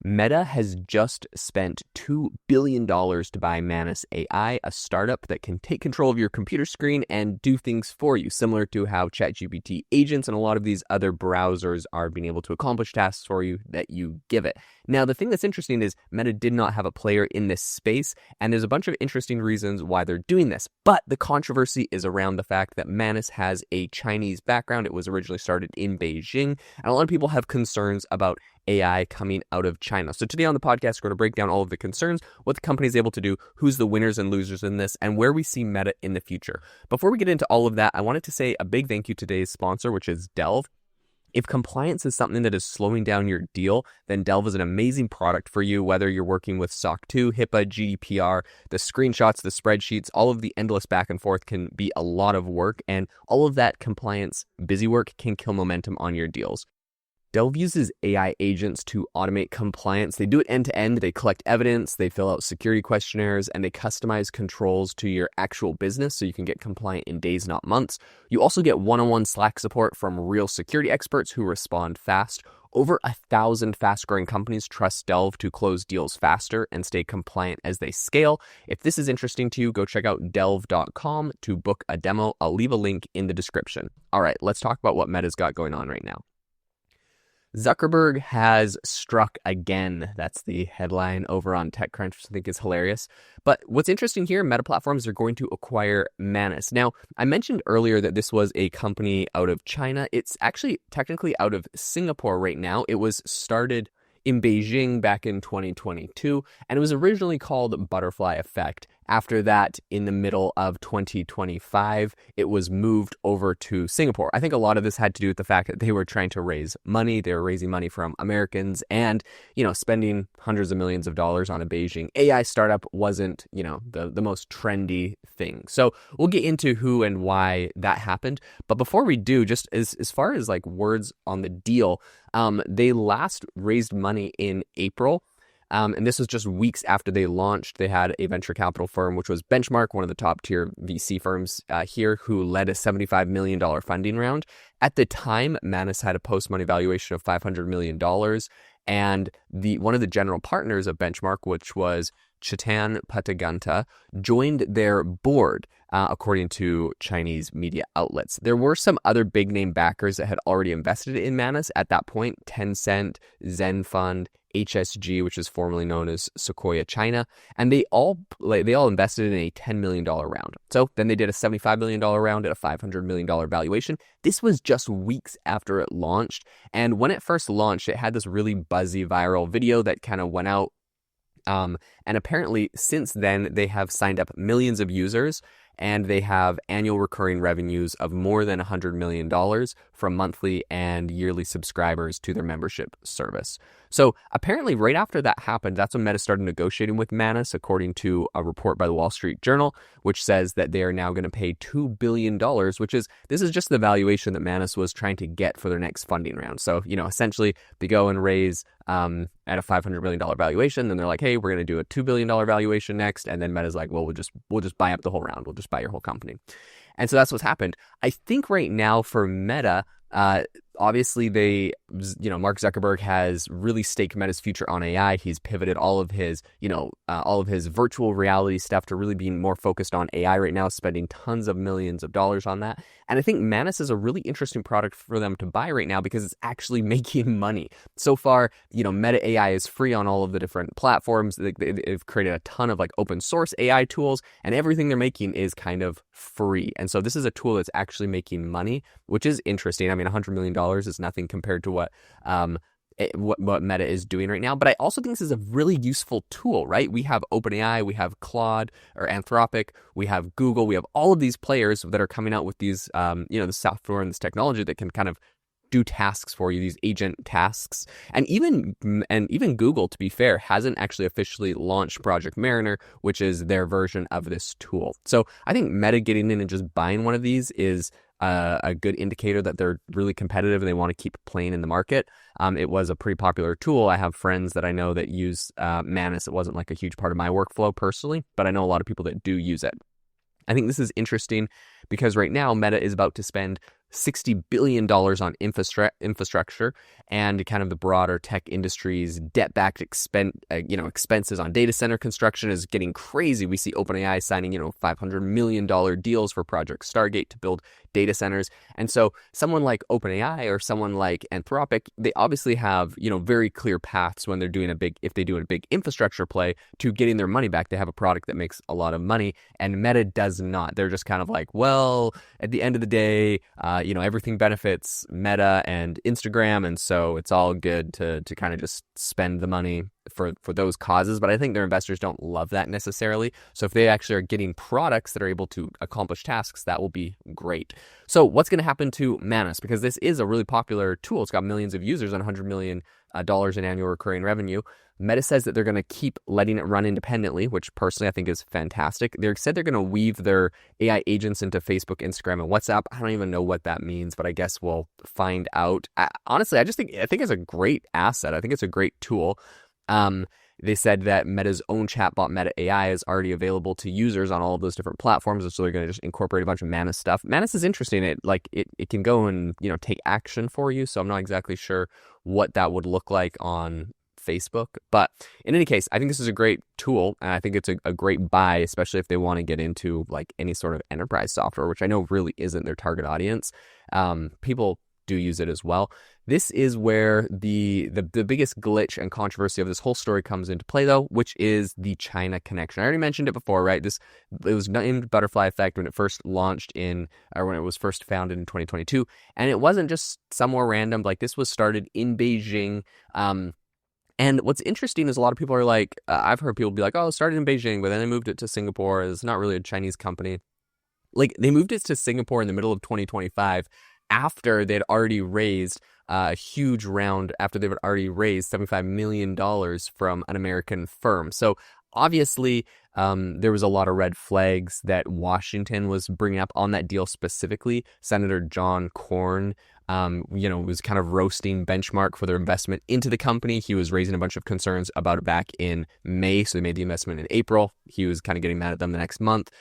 Meta has just spent $2 billion to buy Manus AI, a startup that can take control of your computer screen and do things for you, similar to how ChatGPT agents and a lot of these other browsers are being able to accomplish tasks for you that you give it. Now, the thing that's interesting is Meta did not have a player in this space, and there's a bunch of interesting reasons why they're doing this. But the controversy is around the fact that Manus has a Chinese background. It was originally started in Beijing, and a lot of people have concerns about AI coming out of China. So today on the podcast, we're going to break down all of the concerns, what the company is able to do, who's the winners and losers in this, and where we see Meta in the future. Before we get into all of that, I wanted to say a big thank you to today's sponsor, which is Delve. If compliance is something that is slowing down your deal, then Delve is an amazing product for you, whether you're working with SOC 2, HIPAA, GDPR, the screenshots, the spreadsheets, all of the endless back and forth can be a lot of work, and all of that compliance busy work can kill momentum on your deals. Delve uses AI agents to automate compliance. They do it end-to-end. They collect evidence, they fill out security questionnaires, and they customize controls to your actual business so you can get compliant in days, not months. You also get one-on-one Slack support from real security experts who respond fast. Over 1,000 fast-growing companies trust Delve to close deals faster and stay compliant as they scale. If this is interesting to you, go check out delve.com to book a demo. I'll leave a link in the description. All right, let's talk about what Meta's got going on right now. Zuckerberg has struck again. That's the headline over on TechCrunch, which I think is hilarious. But what's interesting here, Meta Platforms are going to acquire Manus. Now, I mentioned earlier that this was a company out of China. It's actually technically out of Singapore right now. It was started in Beijing back in 2022, and it was originally called Butterfly Effect. After that, in the middle of 2025, it was moved over to Singapore. I think a lot of this had to do with the fact that they were trying to raise money. They were raising money from Americans and, spending hundreds of millions of dollars on a Beijing AI startup wasn't, the most trendy thing. So we'll get into who and why that happened. But before we do, just as far as like words on the deal, they last raised money in April. And this was just weeks after they launched. They had a venture capital firm, which was Benchmark, one of the top tier VC firms here, who led a $75 million funding round. At the time, Manus had a post-money valuation of $500 million. And one of the general partners of Benchmark, which was Chetan Pataganta, joined their board, according to Chinese media outlets. There were some other big name backers that had already invested in Manus at that point: Tencent, Zen Fund, HSG, which is formerly known as Sequoia China, and they all invested in a $10 million round. So then they did a $75 million round at a $500 million valuation. This was just weeks after it launched, and when it first launched, it had this really buzzy viral video that kind of went out. And apparently since then, they have signed up millions of users, and they have annual recurring revenues of more than $100 million from monthly and yearly subscribers to their membership service. So apparently right after that happened, that's when Meta started negotiating with Manus, according to a report by the Wall Street Journal, which says that they are now going to pay $2 billion, this is just the valuation that Manus was trying to get for their next funding round. So, essentially they go and raise at a $500 million valuation. Then they're like, hey, we're going to do a $2 billion valuation next. And then Meta's like, well, we'll just buy up the whole round. We'll just buy your whole company. And so that's what's happened. I think right now for Meta, obviously Mark Zuckerberg has really staked Meta's future on AI. He's pivoted all of his virtual reality stuff to really being more focused on AI right now, spending tons of millions of dollars on that. And I think Manus is a really interesting product for them to buy right now because it's actually making money. So far, Meta AI is free on all of the different platforms. They've created a ton of like open source AI tools, and everything they're making is kind of free. And so this is a tool that's actually making money, which is interesting. I mean, $100 million is nothing compared to what Meta is doing right now. But I also think this is a really useful tool, right? We have OpenAI, we have Claude or Anthropic, we have Google, we have all of these players that are coming out with these, the software and this technology that can kind of do tasks for you, these agent tasks. And even Google, to be fair, hasn't actually officially launched Project Mariner, which is their version of this tool. So I think Meta getting in and just buying one of these is a good indicator that they're really competitive and they want to keep playing in the market. It was a pretty popular tool. I have friends that I know that use Manus. It wasn't like a huge part of my workflow personally, but I know a lot of people that do use it. I think this is interesting because right now Meta is about to spend $60 billion on infrastructure, and kind of the broader tech industry's debt-backed expenses on data center construction is getting crazy. We see OpenAI signing, $500 million deals for Project Stargate to build data centers. And so someone like OpenAI or someone like Anthropic, they obviously have, very clear paths when they're doing if they do a big infrastructure play to getting their money back. They have a product that makes a lot of money, and Meta does not. They're just kind of like, well, at the end of the day, everything benefits Meta and Instagram, and so it's all good to kind of just spend the money for those causes. But I think their investors don't love that necessarily. So if they actually are getting products that are able to accomplish tasks, that will be great. So what's going to happen to Manus? Because this is a really popular tool. It's got millions of users and $100 million in annual recurring revenue. Meta says that they're going to keep letting it run independently, which personally I think is fantastic. They said they're going to weave their AI agents into Facebook, Instagram, and WhatsApp. I don't even know what that means, but I guess we'll find out. Honestly, I think it's a great asset. I think it's a great tool. They said that Meta's own chatbot, Meta AI, is already available to users on all of those different platforms, and so they're going to just incorporate a bunch of Manus stuff. Manus is interesting. It can go and take action for you, so I'm not exactly sure what that would look like on Facebook. But in any case, I think this is a great tool, and I think it's a great buy, especially if they want to get into like any sort of enterprise software, which I know really isn't their target audience. People do use it as well. This is where the biggest glitch and controversy of this whole story comes into play, though, which is the China connection. I already mentioned it before, right? It was named Butterfly Effect when it first launched when it was first founded in 2022, and it wasn't just somewhere random. Like, this was started in Beijing. And what's interesting is a lot of people are like, I've heard people be like, oh, it started in Beijing, but then they moved it to Singapore. It's not really a Chinese company. Like, they moved it to Singapore in the middle of 2025 after they'd already raised a huge round, after they had already raised $75 million from an American firm. So obviously, there was a lot of red flags that Washington was bringing up on that deal specifically. Senator John Cornyn, was kind of roasting Benchmark for their investment into the company. He was raising a bunch of concerns about it back in May, so they made the investment in April. He was kind of getting mad at them the next month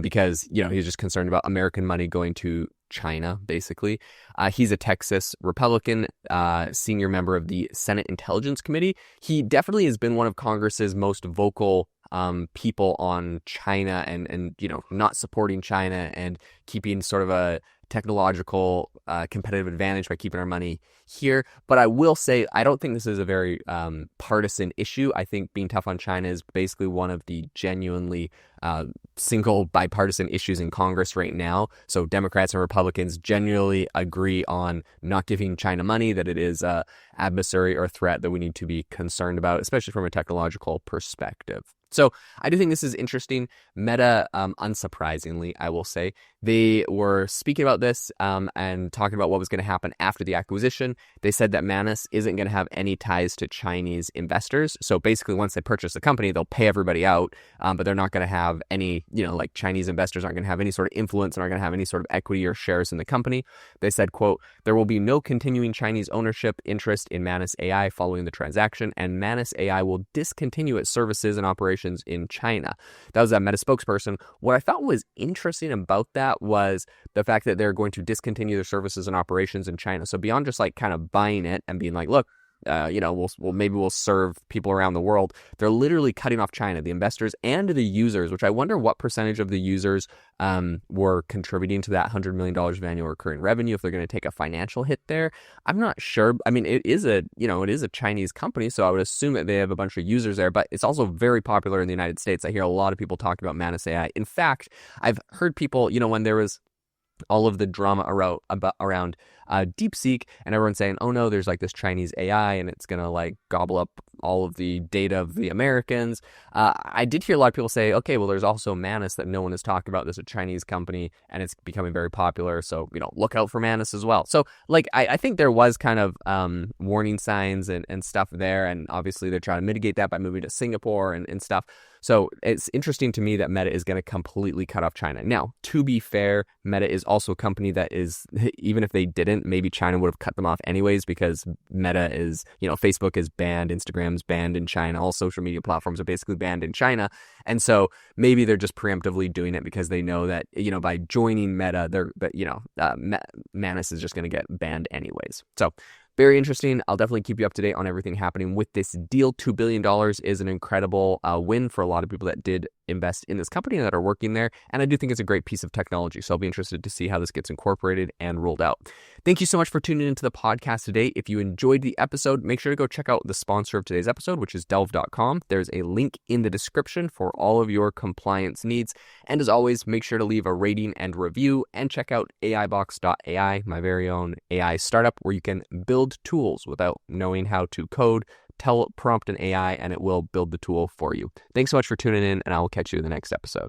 because, he was just concerned about American money going to China, basically. He's a Texas Republican, senior member of the Senate Intelligence Committee. He definitely has been one of Congress's most vocal people on China and not supporting China and keeping sort of a technological competitive advantage by keeping our money here. But I will say, I don't think this is a very partisan issue. I think being tough on China is basically one of the genuinely single bipartisan issues in Congress right now. So Democrats and Republicans genuinely agree on not giving China money, that it is an adversary or threat that we need to be concerned about, especially from a technological perspective. So I do think this is interesting. Meta, unsurprisingly, I will say, they were speaking about this and talking about what was going to happen after the acquisition. They said that Manus isn't going to have any ties to Chinese investors. So basically, once they purchase the company, they'll pay everybody out, but they're not going to have any, like Chinese investors aren't going to have any sort of influence and aren't going to have any sort of equity or shares in the company. They said, quote, there will be no continuing Chinese ownership interest in Manus AI following the transaction, and Manus AI will discontinue its services and operations in China. That was a Meta spokesperson. What I thought was interesting about that was the fact that they're going to discontinue their services and operations in China. So beyond just like kind of buying it and being like, look, we'll serve people around the world. They're literally cutting off China, the investors and the users, which I wonder what percentage of the users were contributing to that $100 million of annual recurring revenue, if they're going to take a financial hit there. I'm not sure. I mean, it is a Chinese company, so I would assume that they have a bunch of users there, but it's also very popular in the United States. I hear a lot of people talking about Manus AI. In fact, I've heard people, when there was all of the drama around DeepSeek, and everyone saying, oh no, there's like this Chinese AI and it's gonna like gobble up all of the data of the Americans. I did hear a lot of people say, okay, well, there's also Manus that no one is talking about. This is a Chinese company and it's becoming very popular, so look out for Manus as well. So like I think there was kind of warning signs and stuff there, and obviously they're trying to mitigate that by moving to Singapore and stuff. So it's interesting to me that Meta is going to completely cut off China. Now, to be fair, Meta is also a company that is, even if they didn't, maybe China would have cut them off anyways, because Meta is, Facebook is banned, Instagram's banned in China, all social media platforms are basically banned in China. And so maybe they're just preemptively doing it because they know that, by joining Meta, Manus is just going to get banned anyways. So very interesting. I'll definitely keep you up to date on everything happening with this deal. $2 billion is an incredible win for a lot of people that did invest in this company and that are working there. And I do think it's a great piece of technology. So I'll be interested to see how this gets incorporated and rolled out. Thank you so much for tuning into the podcast today. If you enjoyed the episode, make sure to go check out the sponsor of today's episode, which is delve.com. There's a link in the description for all of your compliance needs. And as always, make sure to leave a rating and review and check out AIbox.ai, my very own AI startup, where you can build tools without knowing how to code. Prompt an AI and it will build the tool for you. Thanks so much for tuning in, and I will catch you in the next episode.